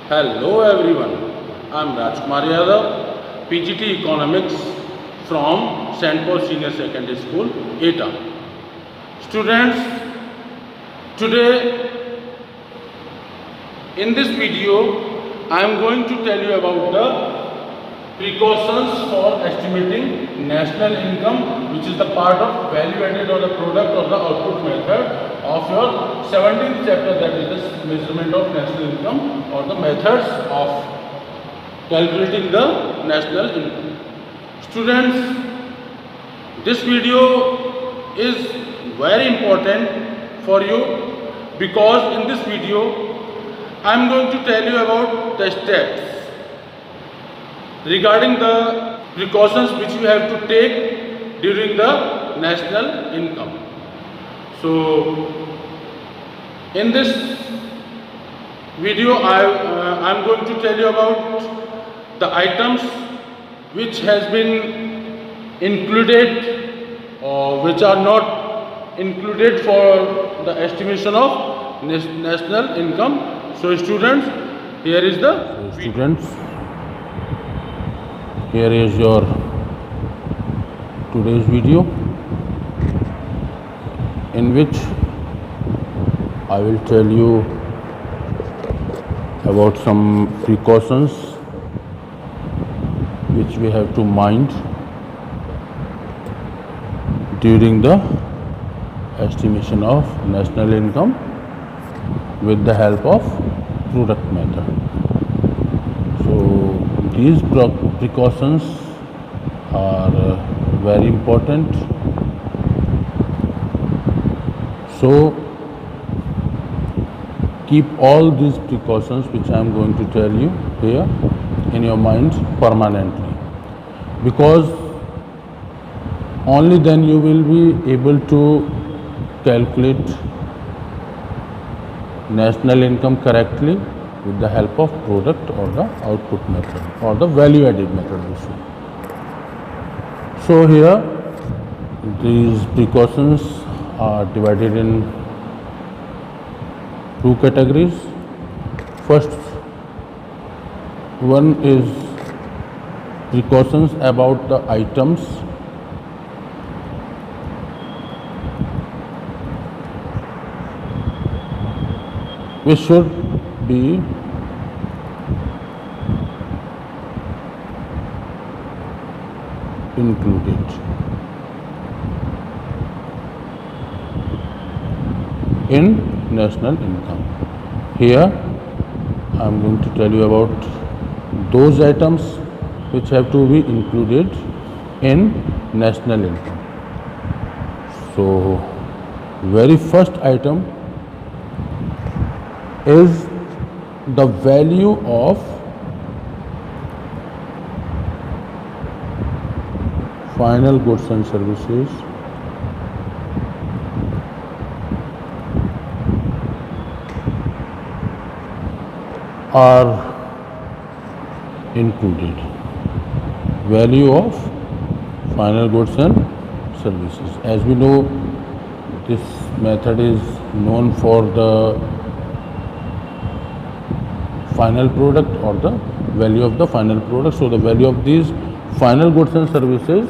Hello everyone, I am Rajkumar Yadav, PGT Economics from St. Paul Senior Secondary School, ETA. Students, today in this video I am going to tell you about the precautions for estimating national income, which is the part of value added or the product or the output method of your 17th chapter, that is the measurement of national income or the methods of calculating the national income. Students, this video is very important for you because in this video I am going to tell you about the steps regarding the precautions which you have to take during the national income. So in this video I am going to tell you about the items which has been included or which are not included for the estimation of national income. So students, here is the here is your today's video, in which I will tell you about some precautions which we have to mind during the estimation of national income with the help of product method. So these precautions are very important. So keep all these precautions which I am going to tell you here in your mind permanently, because only then you will be able to calculate national income correctly with the help of product or the output method or the value added method also. So here these precautions are divided in two categories. First one is precautions about the items which should be included. In national income. Here I am going to tell you about those items which have to be included in national income. So very first item is the value of final goods and services are included. Value of final goods and services. As we know, this method is known for the final product or the value of the final product. So the value of these final goods and services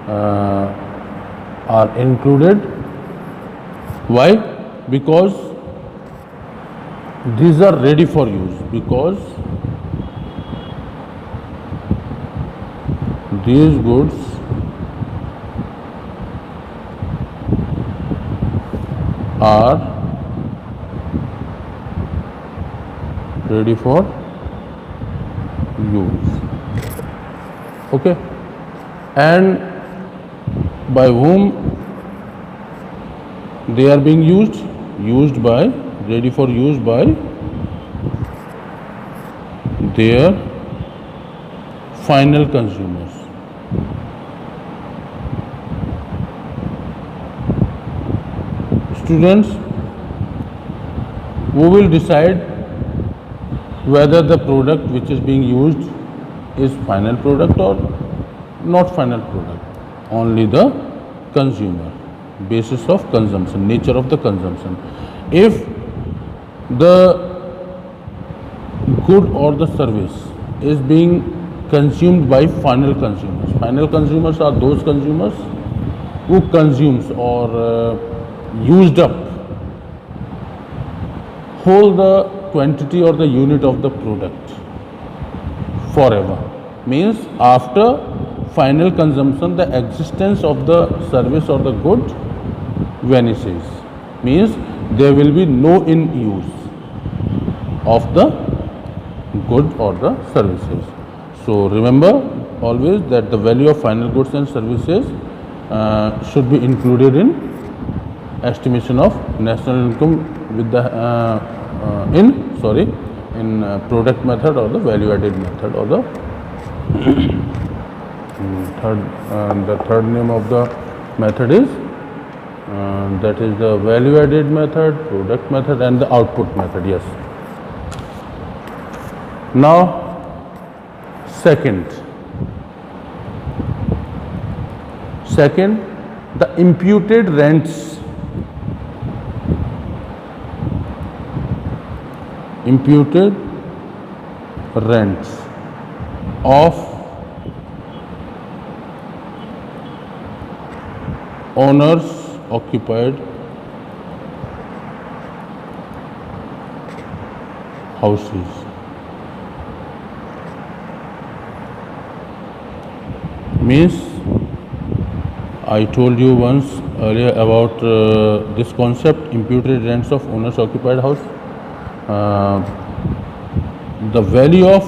are included. Why? Because these are ready for use, because these goods are ready for use. Okay, and by whom they are being used? Used by, ready for use by their final consumers. Students, who will decide whether the product which is being used is final product or not final product? Only the consumer, basis of consumption, nature of the consumption. If the good or the service is being consumed by final consumers. Final consumers are those consumers who consumes or used up whole the quantity or the unit of the product forever. Means after final consumption the existence of the service or the good vanishes. Means there will be no in use of the good or the services. So remember always that the value of final goods and services should be included in estimation of national income with the in product method or the value added method or the the third name of the method is that is the value added method, product method and the output method. Yes. Now second, the imputed rents. Imputed rents of owners occupied houses. Means I told you once earlier about this concept, imputed rents of owners occupied house. The value of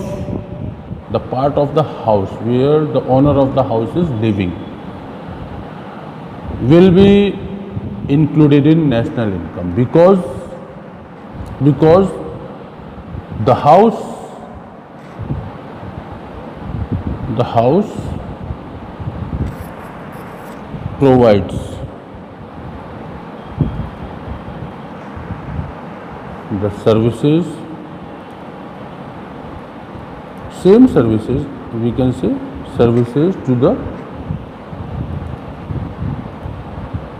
the part of the house where the owner of the house is living will be included in national income because the house provides the services, same services, we can say services to the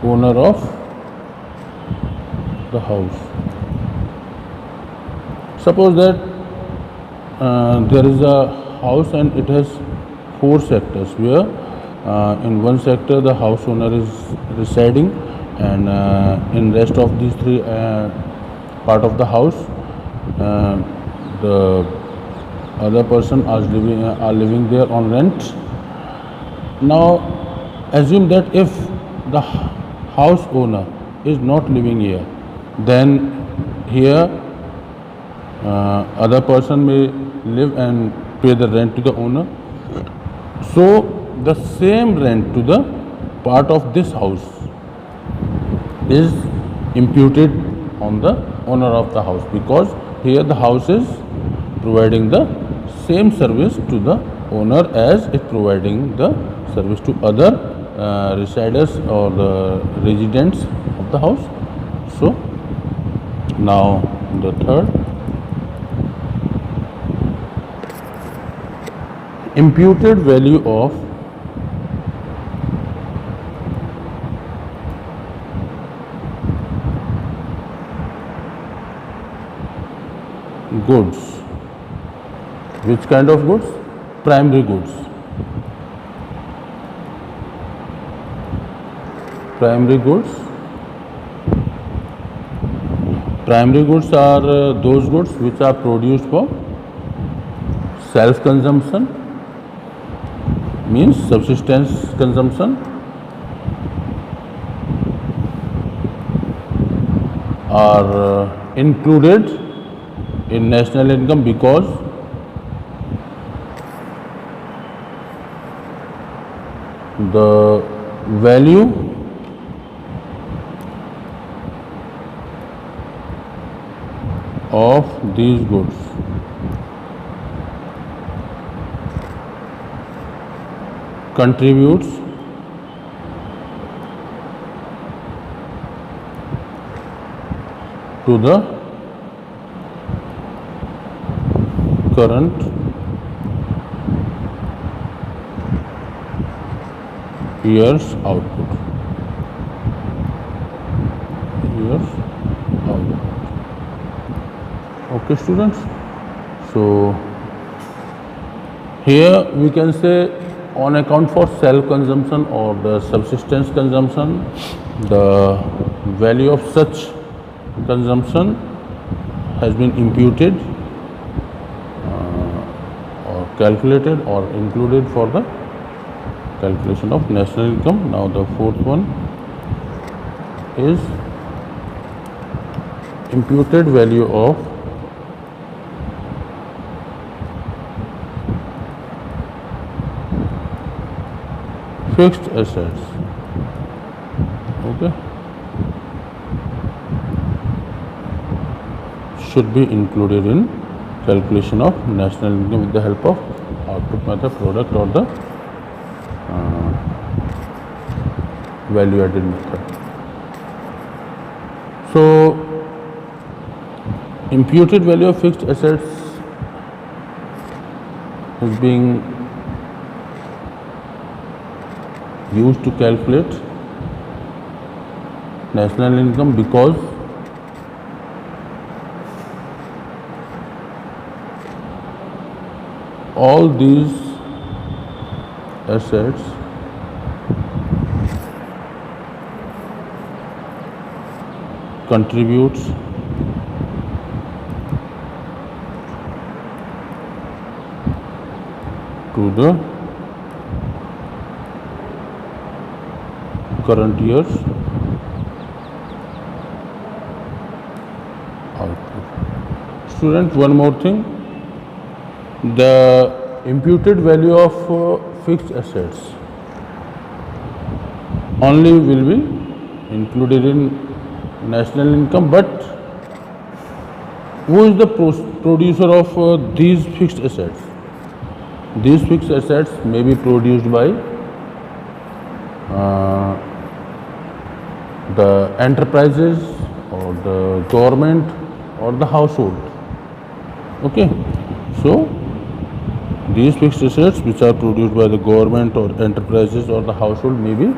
owner of the house. Suppose that there is a house and it has 4 sectors where in one sector the house owner is residing and in rest of these 3 part of the house the other person are living there on rent. Now assume that if the house owner is not living here, then here other person may live and pay the rent to the owner. So the same rent to the part of this house is imputed on the owner of the house because here the house is providing the same service to the owner as it providing the service to other residers or the residents of the house. So now the third, imputed value of goods. Which kind of goods? Primary goods. Primary goods. Primary goods are those goods which are produced for self-consumption, means subsistence consumption, are included in national income because the value of these goods contributes to the current year's output. Okay students, So here we can say on account for self-consumption or the subsistence consumption, the value of such consumption has been imputed or calculated or included for the calculation of national income. Now the fourth one is imputed value of fixed assets. Okay, should be included in calculation of national income with the help of output method, product, or the value added method. So imputed value of fixed assets is being used to calculate national income because all these assets contributes to the current year's output. Student, one more thing, the imputed value of fixed assets only will be included in national income, but who is the producer of these fixed assets? These fixed assets may be produced by the enterprises or the government or the household. Okay, so these fixed assets which are produced by the government or enterprises or the household may be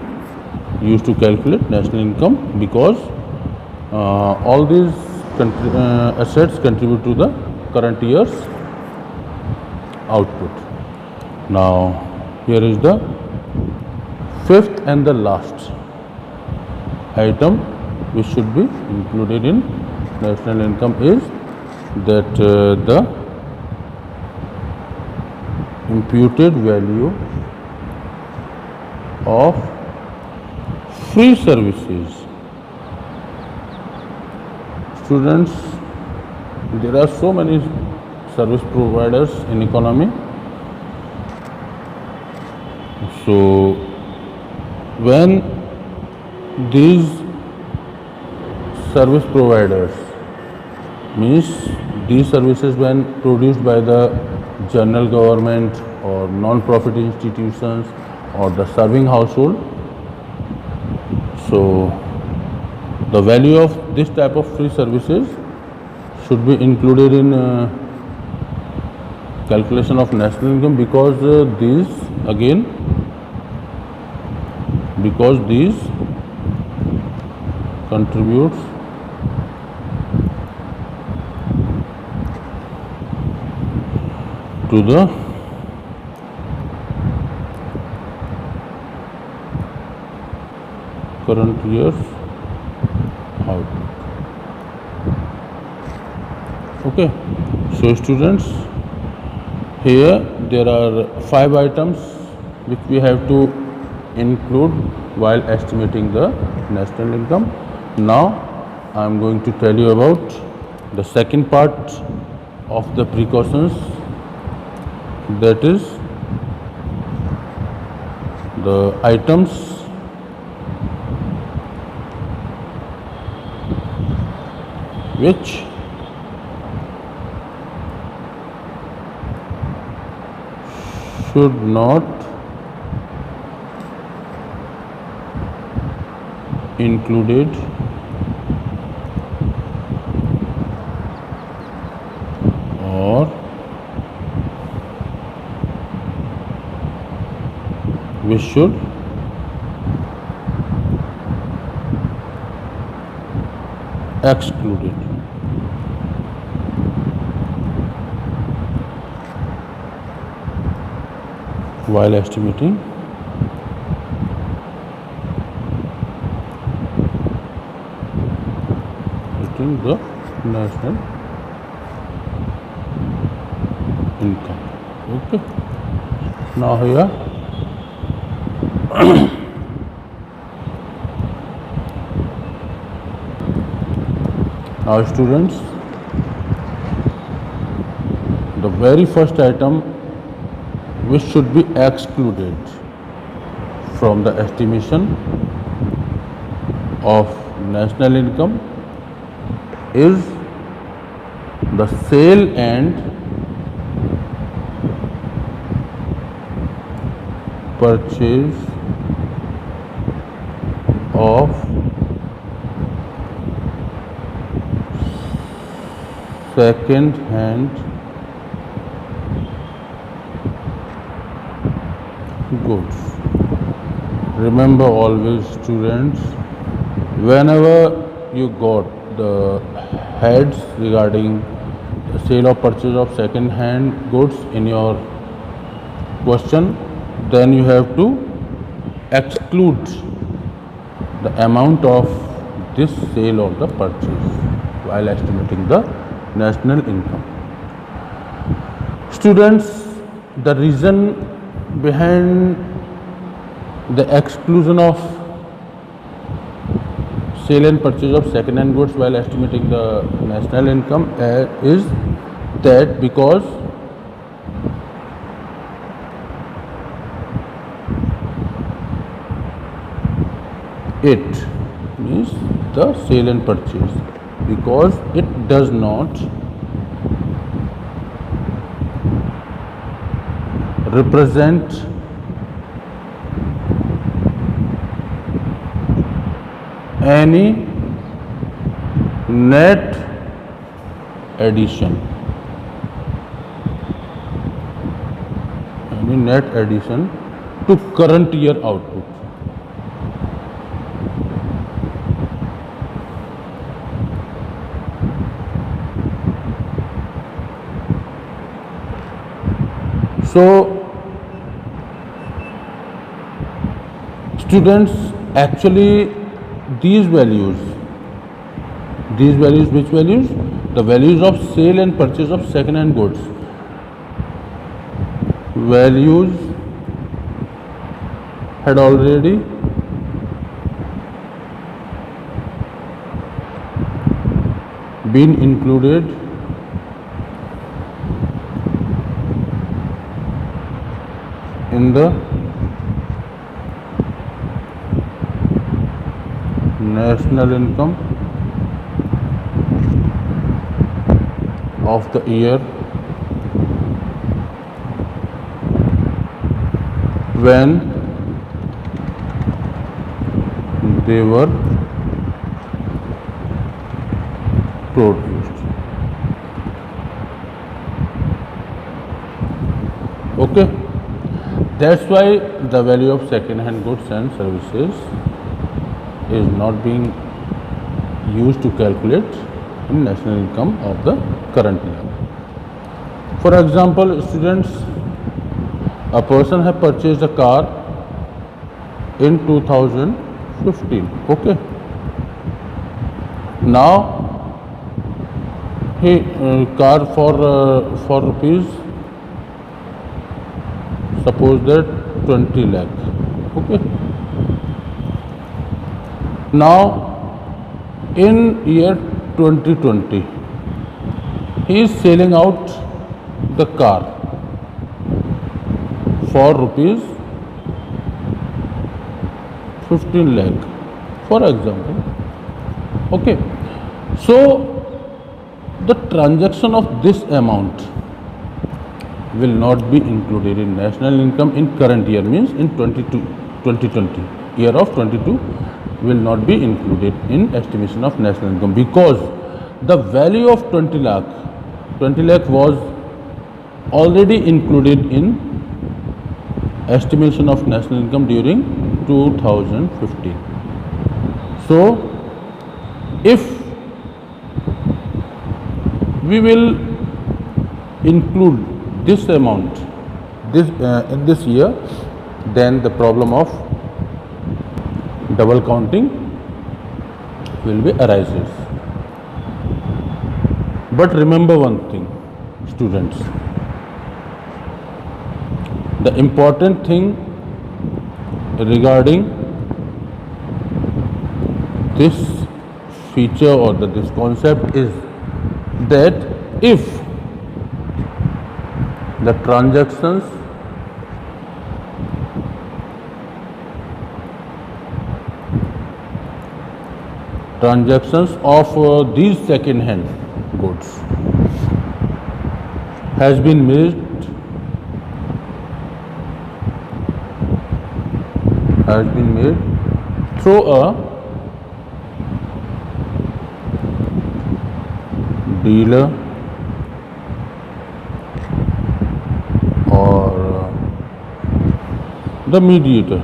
used to calculate national income because all these assets contribute to the current year's output. Now here is the fifth and the last item which should be included in national income is that the imputed value of free services. Students, there are so many service providers in economy. So when these service providers means these services when produced by the general government or non-profit institutions or the serving household, so the value of this type of free services should be included in calculation of national income because these contributes to the current year's output. Okay, so students, here there are 5 items which we have to include while estimating the national income. Now I am going to tell you about the second part of the precautions, that is the items which should not included or which should excluded. while estimating the national income. Okay, now here now students, the very first item which should be excluded from the estimation of national income is the sale and purchase of second hand goods. Remember always students, whenever you got the heads regarding the sale or purchase of second hand goods in your question, then you have to exclude the amount of this sale or the purchase while estimating the national income. Students, the reason behind the exclusion of sale and purchase of second hand goods while estimating the national income is that because it means the sale and purchase, because it does not represent any net addition, to current year output. So students, actually these values, which values? The values of sale and purchase of second hand goods, values had already been included in the national income of the year when they were produced. Okay, that's why the value of second hand goods and services is not being used to calculate in national income of the current year. For example, students, a person has purchased a car in 2015. Okay, now he car for rupees, suppose that 20 lakh. Okay, now in year 2020 he is selling out the car for rupees 15 lakh, for example. Okay, so the transaction of this amount will not be included in national income in current year, means in 2020, year of 22 will not be included in estimation of national income, because the value of 20 lakh was already included in estimation of national income during 2015. So if we will include this amount this year, then the problem of double counting will be arises. But remember one thing, students, the important thing regarding this feature or this concept is that if the transactions of these second hand goods has been made through a dealer or the mediator,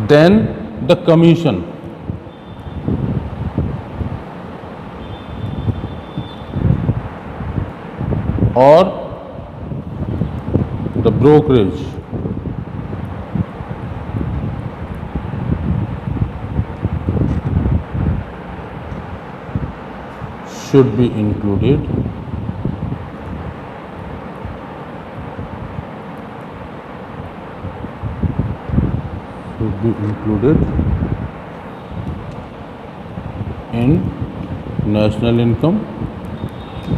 then the commission or the brokerage should be included in national income.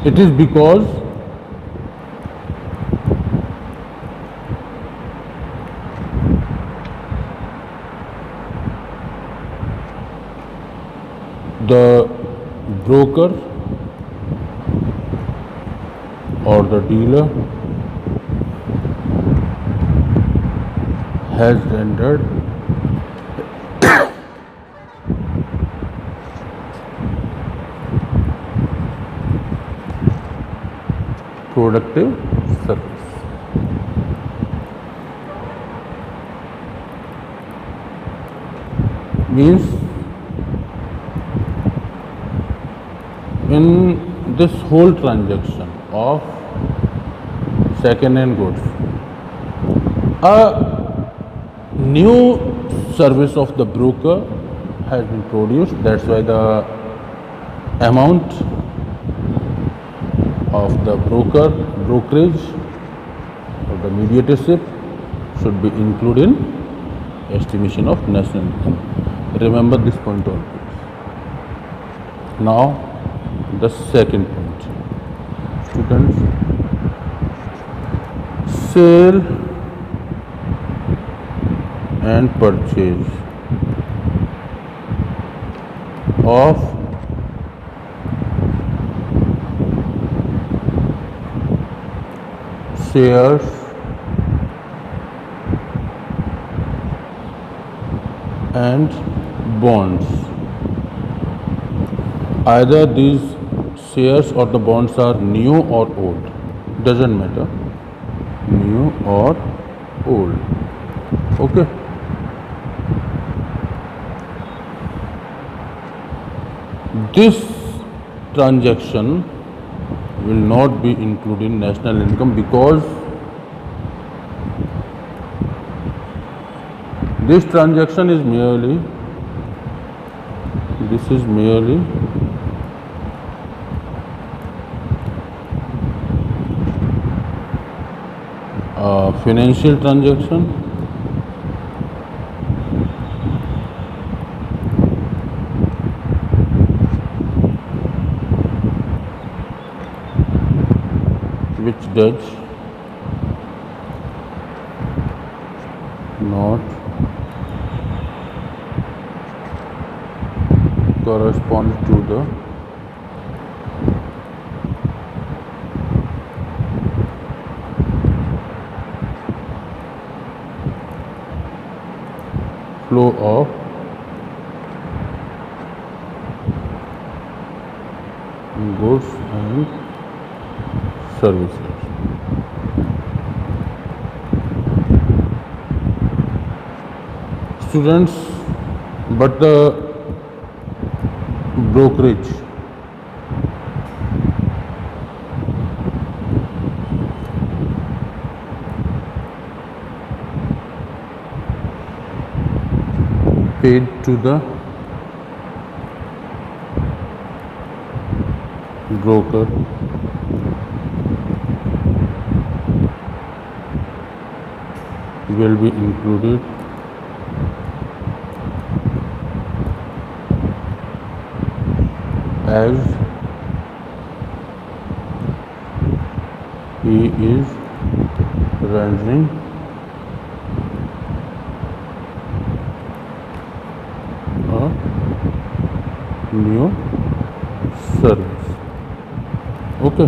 It is because the broker or the dealer has rendered productive service. Means in this whole transaction of second hand goods, a new service of the broker has been produced. That's why the amount of the brokerage or the mediatorship should be included in estimation of national income. Remember this point always. Now the second point, students, sale and purchase of shares and bonds. Either these shares or the bonds are new or old, doesn't matter, new or old. Okay. This transaction will not be included in national income because this transaction is merely a financial transaction which does not correspond to the flow of goods and services. Students, but the brokerage paid to the broker will be included as he is rendering a new service. Okay,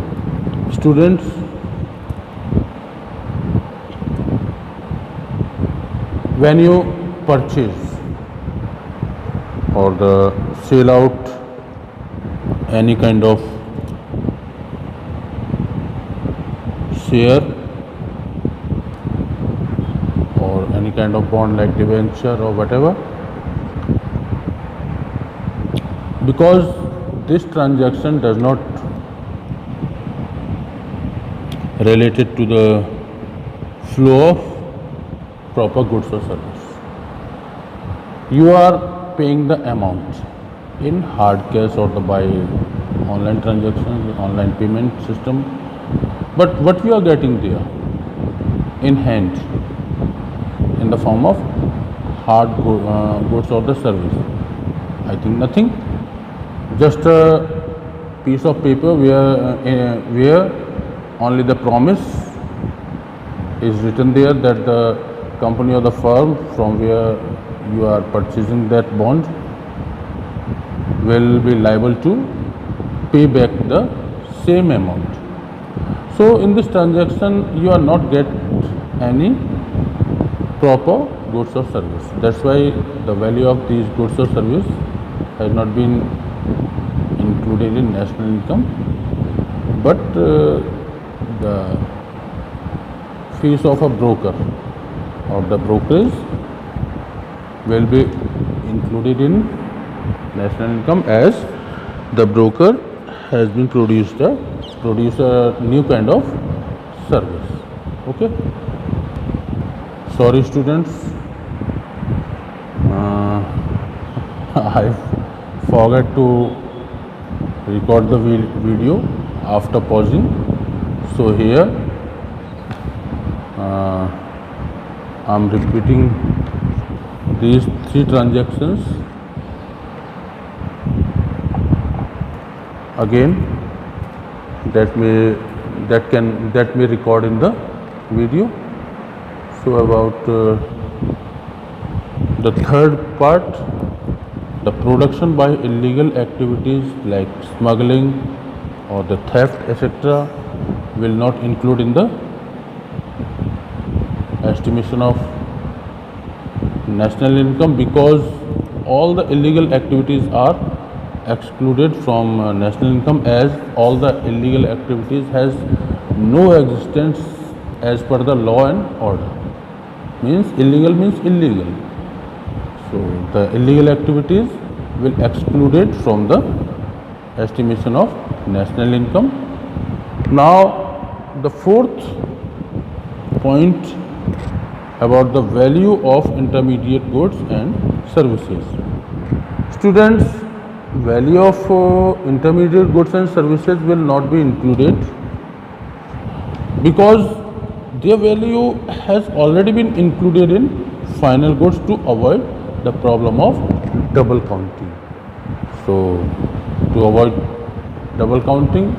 students, when you purchase or the sell out any kind of share or any kind of bond like debenture or whatever, because this transaction does not related to the flow of proper goods or service. You are paying the amount in hard cash or the by online transactions, online payment system, but what you are getting there in hand in the form of hard goods or the service, I think nothing, just a piece of paper where only the promise is written there that the company or the firm from where you are purchasing that bond will be liable to pay back the same amount. So in this transaction you are not get any proper goods or service. That's why the value of these goods or service has not been included in national income, but the fees of a broker or the brokerage will be included in national income as the broker has been produced a new kind of service. Okay, sorry students, I forgot to record the video after pausing, so here I'm repeating these 3 transactions again that may record in the video. So about the third part, the production by illegal activities like smuggling or the theft etc. will not include in the estimation of national income, because all the illegal activities are excluded from national income, as all the illegal activities has no existence as per the law and order. Means illegal means illegal. So the illegal activities will excluded from the estimation of national income. Now the fourth point about the value of intermediate goods and services. Students, value of intermediate goods and services will not be included because their value has already been included in final goods to avoid the problem of double counting. So to avoid double counting,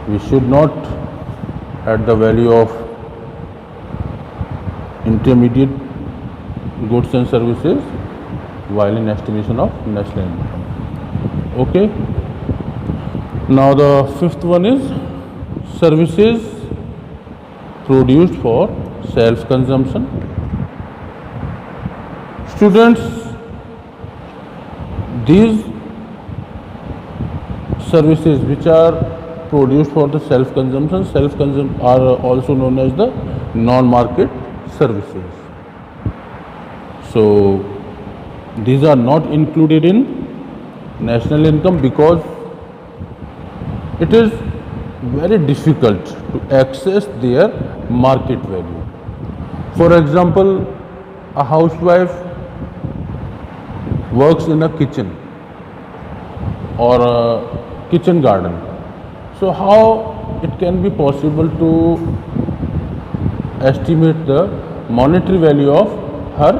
we should not add the value of intermediate goods and services while in estimation of national income. Okay. Now the fifth one is services produced for self-consumption. Students, these services which are produced for the self-consumption are also known as the non-market services. So these are not included in national income because it is very difficult to access their market value. For example, a housewife works in a kitchen or a kitchen garden. So how it can be possible to estimate the monetary value of her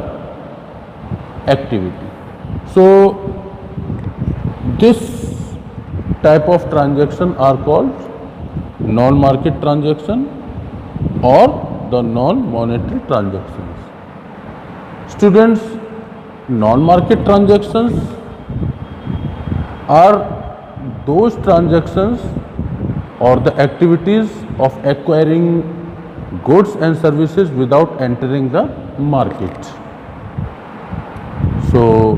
activity? So this type of transaction are called non-market transaction or the non-monetary transactions. Students, non-market transactions are those transactions or the activities of acquiring goods and services without entering the market. So,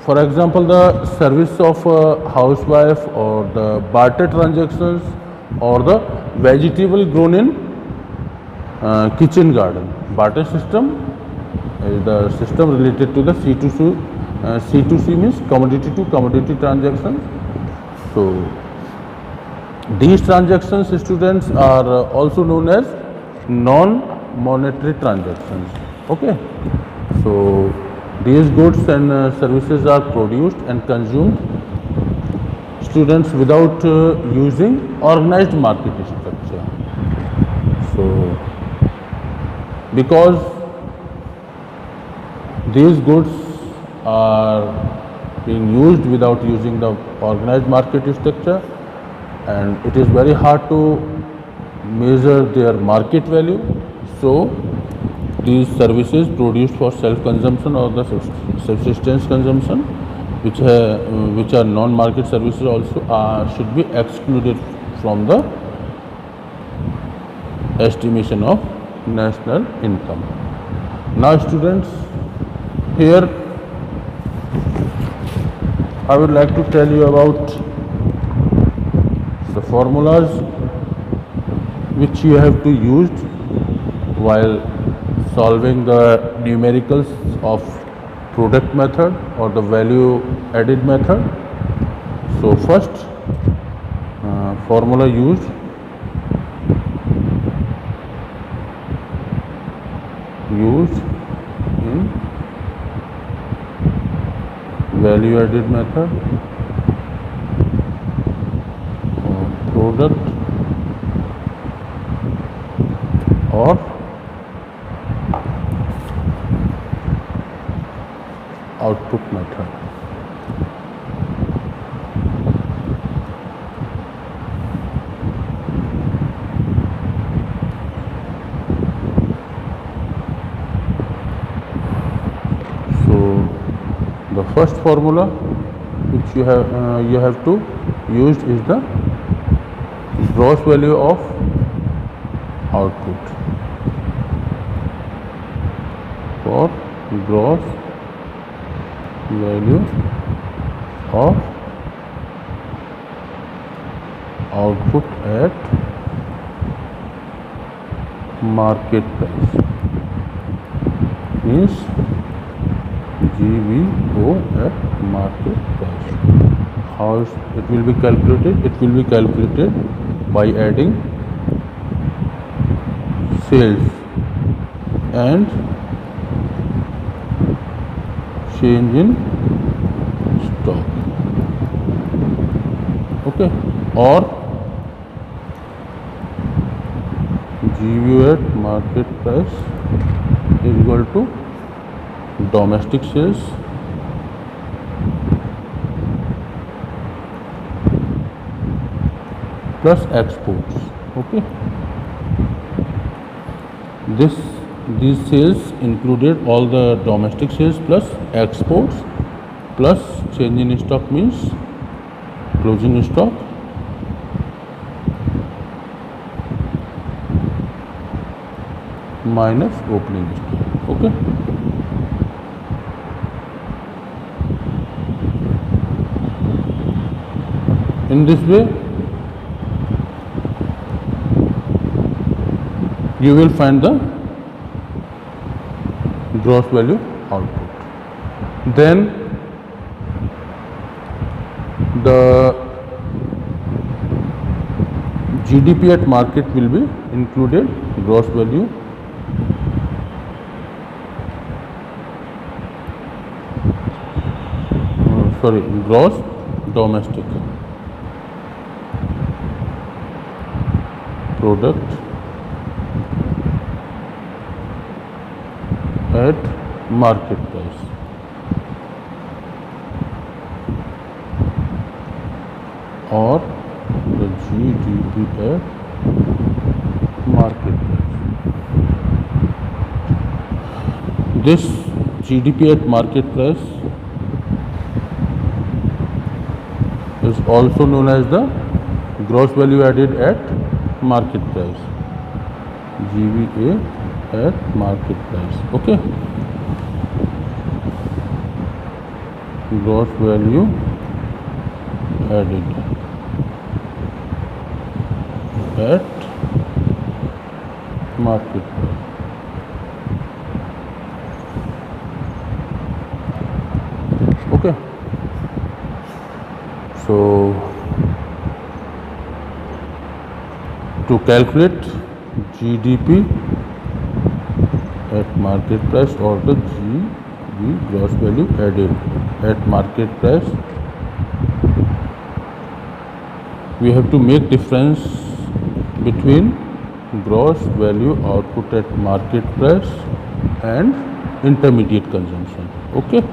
for example, the service of a housewife or the barter transactions or the vegetable grown in kitchen garden. Barter system is the system related to the C2C. C2C means commodity to commodity transactions. So, these transactions, students, are also known as non-monetary transactions. Okay. So, these goods and services are produced and consumed, students, without using organized market structure. So, because these goods are being used without using the organized market structure, and it is very hard to measure their market value. So, these services produced for self-consumption or the subsistence consumption, which are non-market services, also should be excluded from the estimation of national income. Now, students, here I would like to tell you about the formulas which you have to use while solving the numericals of product method or the value added method. So first formula used in value added method, product or output method. So the first formula which you have to use is the gross value of output. For gross value of output at market price means GVO at market price. How it will be calculated? It will be calculated by adding sales and change in stock. Okay, or GVO at market price is equal to domestic sales plus exports. Okay, these sales included all the domestic sales plus exports plus change in stock means closing stock minus opening stock. Okay. In this way, you will find the gross value output. Then the GDP at market will be included, gross value gross domestic product at market price. Or the GDP at market price. This GDP at market price is also known as the gross value added at market price. GVA at market price. Okay. Gross value added at market price. Okay. So to calculate GDP at market price or the GV gross value added at market price, we have to make difference between gross value output at market price and intermediate consumption. Okay.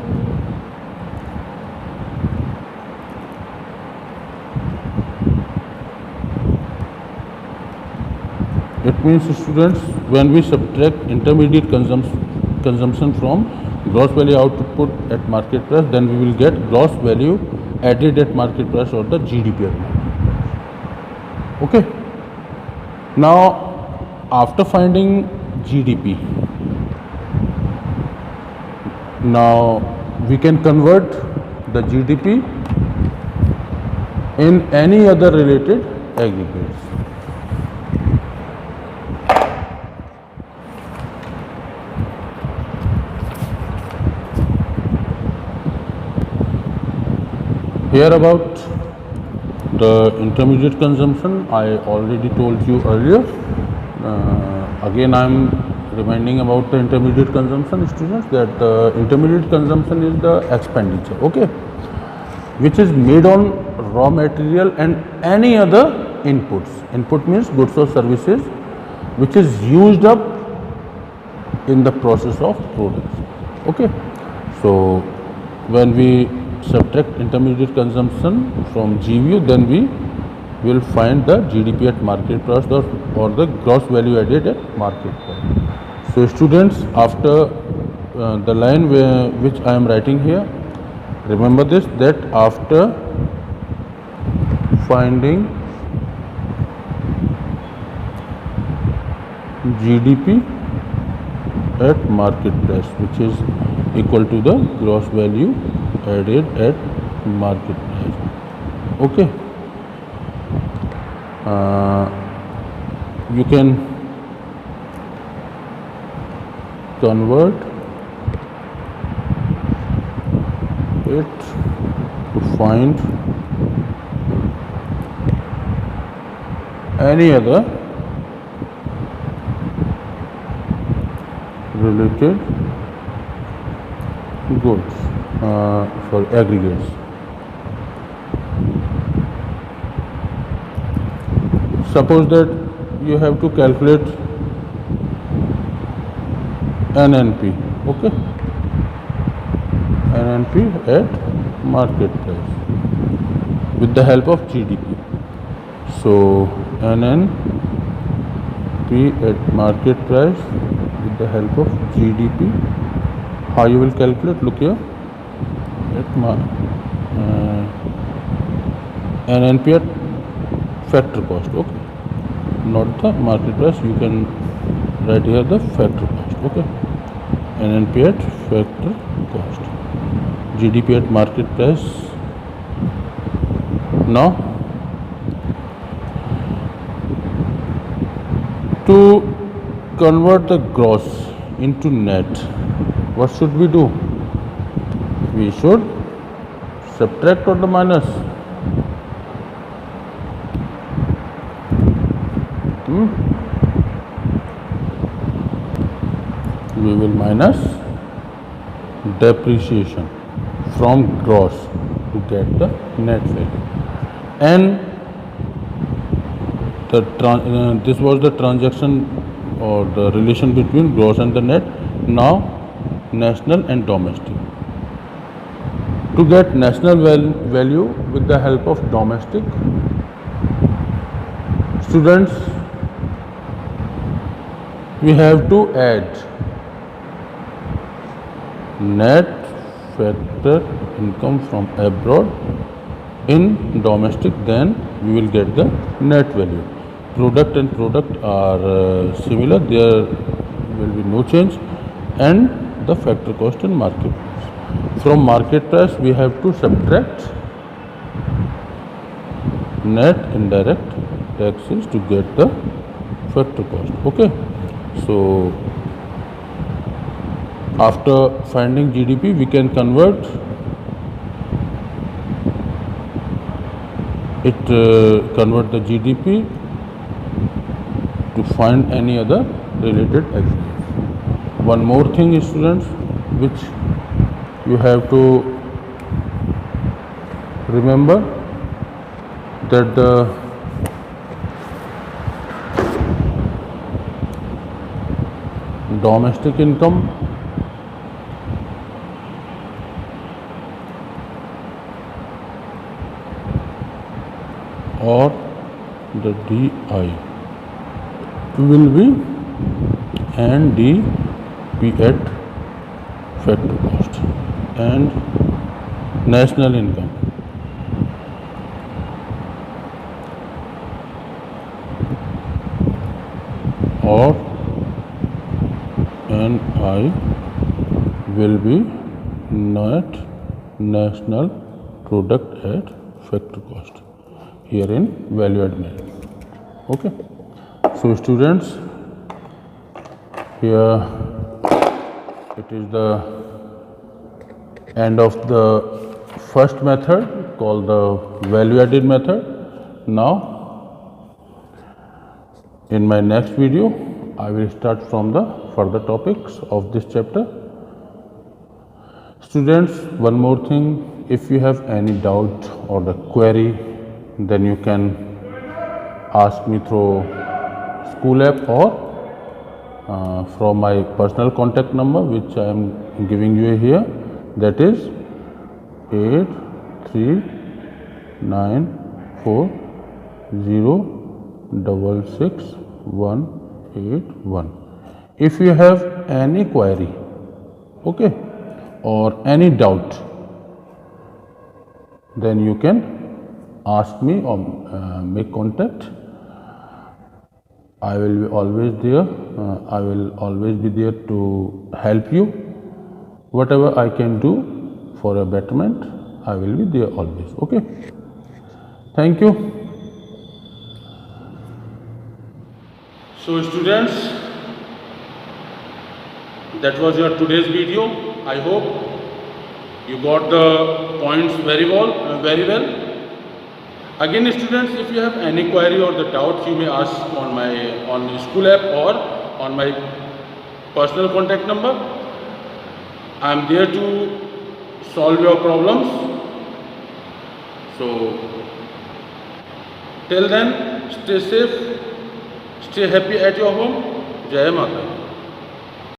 It means, students, when we subtract intermediate consumption from gross value output at market price, then we will get gross value added at market price or the GDP at market price. Okay. Now, after finding GDP, now we can convert the GDP in any other related aggregates. Here about the intermediate consumption, I already told you earlier. Again, I am reminding about the intermediate consumption, students, that the intermediate consumption is the expenditure, okay, which is made on raw material and any other inputs. Input means goods or services, which is used up in the process of production. Okay. So when we subtract intermediate consumption from GVU, then we will find the GDP at market price or the gross value added at market price. So students, after the line which I am writing here, remember this, that after finding GDP at market price, which is equal to the gross value added at market price. Okay. You can convert it to find any other related goods, aggregates. Suppose that you have to calculate NNP, okay, NNP at market price with the help of GDP. So NNP at market price with the help of GDP. How you will calculate? Look here, at NNP at factor cost, okay, not the market price. You can write here the factor cost, okay, NNP at factor cost, GDP at market price. Now, to convert the gross into net, what should we do? We should subtract or the minus. We will minus depreciation from gross. to get the net value. And this was the transaction or the relation between gross and the net. Now national and domestic. To get national value with the help of domestic, students, we have to add net factor income from abroad in domestic, then we will get the net value. Product and product are similar, there will be no change, and the factor cost and market price. From market price we have to subtract net indirect taxes to get the factor cost. Okay, so after finding GDP we can convert the GDP to find any other related expense. One more thing, students, which you have to remember, that the domestic income or the DI will be and DP at factor cost, and national income or NI will be net national product at factor cost, here in value added. Okay, so students, here it is the end of the first method called the value added method. Now in my next video I will start from the further topics of this chapter. Students, one more thing, if you have any doubt or the query, then you can ask me through school app or from my personal contact number, which I am giving you here, that is 8394066181. If you have any query, okay, or any doubt, then you can ask me or make contact. I will be always there. I will always be there to help you. Whatever I can do for a betterment, I will be there always. Okay. Thank you. So students, that was your today's video. I hope you got the points very well. Again, students, if you have any query or the doubts, you may ask on the school app or on my personal contact number. I am there to solve your problems. So till then, stay safe, stay happy at your home. Jai Mata.